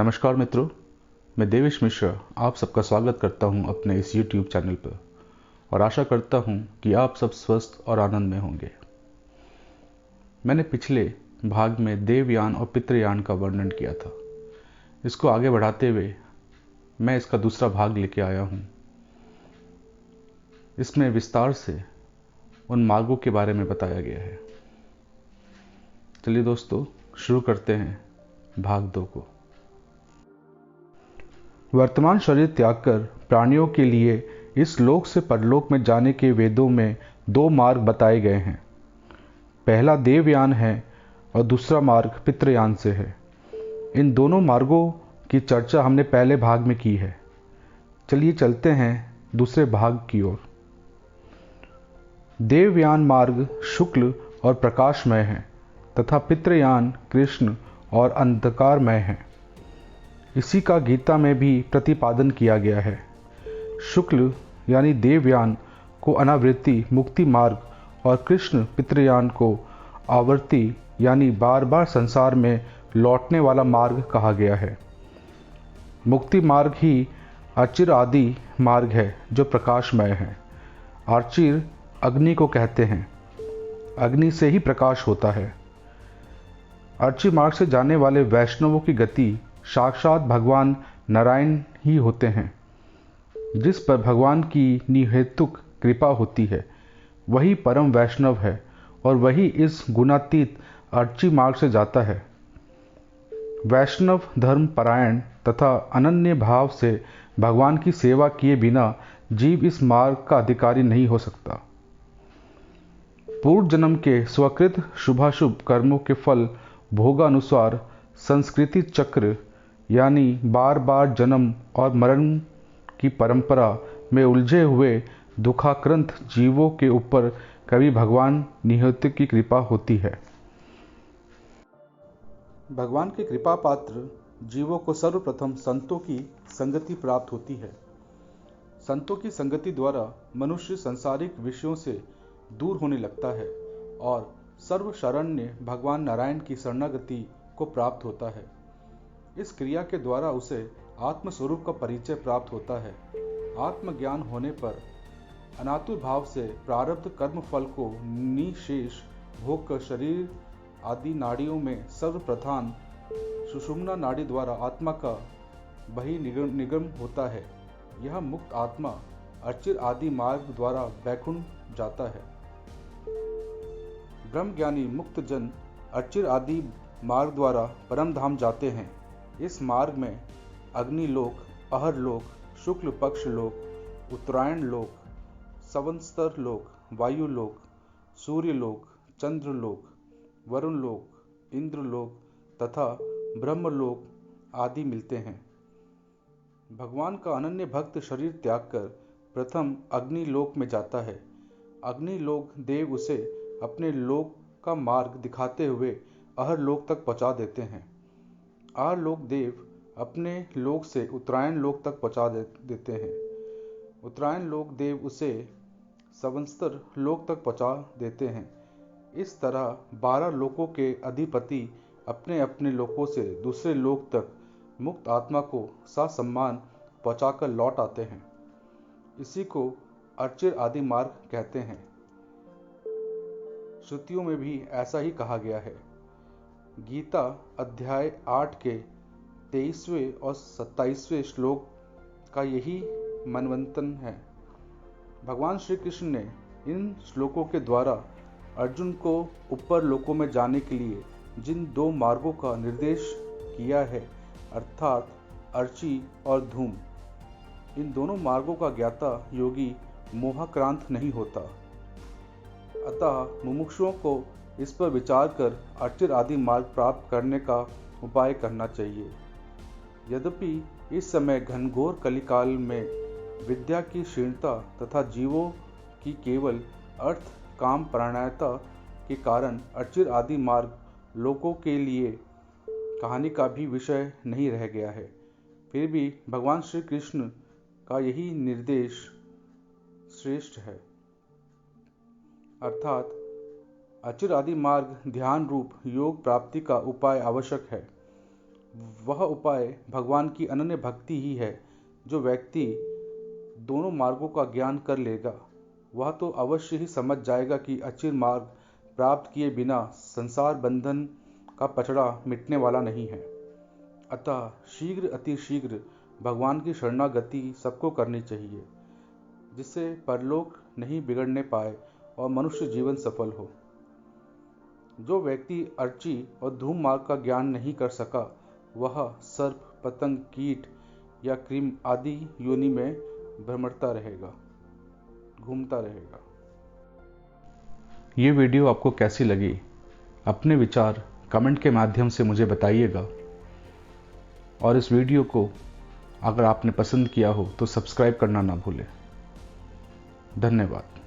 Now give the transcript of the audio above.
नमस्कार मित्रों, मैं देवेश मिश्रा आप सबका स्वागत करता हूं अपने इस YouTube चैनल पर और आशा करता हूं कि आप सब स्वस्थ और आनंद में होंगे। मैंने पिछले भाग में देवयान और पितृयान का वर्णन किया था। इसको आगे बढ़ाते हुए मैं इसका दूसरा भाग लेके आया हूं। इसमें विस्तार से उन मार्गों के बारे में बताया गया है। चलिए दोस्तों, शुरू करते हैं भाग 2 को। वर्तमान शरीर त्याग कर प्राणियों के लिए इस लोक से परलोक में जाने के वेदों में 2 मार्ग बताए गए हैं। पहला देवयान है और दूसरा मार्ग पितृयान से है। इन दोनों मार्गों की चर्चा हमने पहले भाग में की है। चलिए चलते हैं दूसरे भाग की ओर। देवयान मार्ग शुक्ल और प्रकाशमय है तथा पितृयान कृष्ण और अंधकारमय है। इसी का गीता में भी प्रतिपादन किया गया है। शुक्ल यानी देवयान को अनावृत्ति मुक्ति मार्ग और कृष्ण पितृयान को आवर्ती यानी बार बार संसार में लौटने वाला मार्ग कहा गया है। मुक्ति मार्ग ही अर्चिर आदि मार्ग है जो प्रकाशमय है। अर्चिर अग्नि को कहते हैं। अग्नि से ही प्रकाश होता है। अर्ची मार्ग से जाने वाले वैष्णवों की गति साक्षात भगवान नारायण ही होते हैं। जिस पर भगवान की निहेतुक कृपा होती है वही परम वैष्णव है और वही इस गुणातीत अर्ची मार्ग से जाता है। वैष्णव धर्म परायण तथा अनन्य भाव से भगवान की सेवा किए बिना जीव इस मार्ग का अधिकारी नहीं हो सकता। पूर्व जन्म के स्वकृत शुभाशुभ कर्मों के फल भोगानुसार संस्कृति चक्र यानी बार बार जन्म और मरण की परंपरा में उलझे हुए दुखाक्रांत जीवों के ऊपर कभी भगवान निहत की कृपा होती है। भगवान के कृपा पात्र जीवों को सर्वप्रथम संतों की संगति प्राप्त होती है। संतों की संगति द्वारा मनुष्य संसारिक विषयों से दूर होने लगता है और सर्वशरण्य भगवान नारायण की शरणागति को प्राप्त होता है। इस क्रिया के द्वारा उसे आत्मस्वरूप का परिचय प्राप्त होता है। आत्मज्ञान होने पर अनातुर भाव से प्रारब्ध कर्म फल को निशेष भोग कर शरीर आदि नाड़ियों में सर्वप्रधान सुषुम्ना नाड़ी द्वारा आत्मा का बहिर्निगम होता है। यह मुक्त आत्मा अर्चिर आदि मार्ग द्वारा वैकुंठ जाता है। ब्रह्मज्ञानी मुक्त जन अर्चिर आदि मार्ग द्वारा परम धाम जाते हैं। इस मार्ग में अग्निलोक, अहरलोक, शुक्ल पक्ष लोक, उत्तरायण लोक, संवत्सर लोक, वायुलोक, सूर्यलोक, चंद्रलोक, वरुणलोक, इंद्रलोक तथा ब्रह्मलोक आदि मिलते हैं। भगवान का अनन्य भक्त शरीर त्याग कर प्रथम अग्निलोक में जाता है। अग्निलोक देव उसे अपने लोक का मार्ग दिखाते हुए अहरलोक तक पहुंचा देते हैं। अहरलोक देव अपने लोक से उत्तरायण लोक तक पहुंचा देते हैं। उत्तरायण लोक देव उसे संवत्सर लोक तक पहुंचा देते हैं। इस तरह 12 लोकों के अधिपति अपने अपने लोकों से दूसरे लोक तक मुक्त आत्मा को ससम्मान पहुंचाकर लौट आते हैं। इसी को अर्चिर आदि मार्ग कहते हैं। श्रुतियों में भी ऐसा ही कहा गया है। गीता अध्याय 8 के 23वें और 27वें श्लोक का यही मनवंतन है। भगवान श्री कृष्ण ने इन श्लोकों के द्वारा अर्जुन को ऊपर लोकों में जाने के लिए जिन 2 मार्गों का निर्देश किया है अर्थात अर्ची और धूम, इन दोनों मार्गों का ज्ञाता योगी मोहाक्रांत नहीं होता। अतः मुमुक्षुओं को इस पर विचार कर अर्चिर आदि मार्ग प्राप्त करने का उपाय करना चाहिए। यद्यपि इस समय घनघोर कलिकाल में विद्या की क्षीणता तथा जीवों की केवल अर्थ काम परायणता के कारण अर्चिर आदि मार्ग लोगों के लिए कहानी का भी विषय नहीं रह गया है, फिर भी भगवान श्री कृष्ण का यही निर्देश श्रेष्ठ है। अर्थात अर्चिर आदि मार्ग ध्यान रूप योग प्राप्ति का उपाय आवश्यक है। वह उपाय भगवान की अनन्य भक्ति ही है। जो व्यक्ति दोनों मार्गों का ज्ञान कर लेगा वह तो अवश्य ही समझ जाएगा कि अचिर मार्ग प्राप्त किए बिना संसार बंधन का पचड़ा मिटने वाला नहीं है। अतः शीघ्र अतिशीघ्र भगवान की शरणागति सबको करनी चाहिए, जिससे परलोक नहीं बिगड़ने पाए और मनुष्य जीवन सफल हो। जो व्यक्ति अर्ची और धूम मार्ग का ज्ञान नहीं कर सका वह सर्प, पतंग, कीट या कृमि आदि योनि में भ्रमरता रहेगा, घूमता रहेगा। ये वीडियो आपको कैसी लगी? अपने विचार कमेंट के माध्यम से मुझे बताइएगा। और इस वीडियो को अगर आपने पसंद किया हो तो सब्सक्राइब करना ना भूलें। धन्यवाद।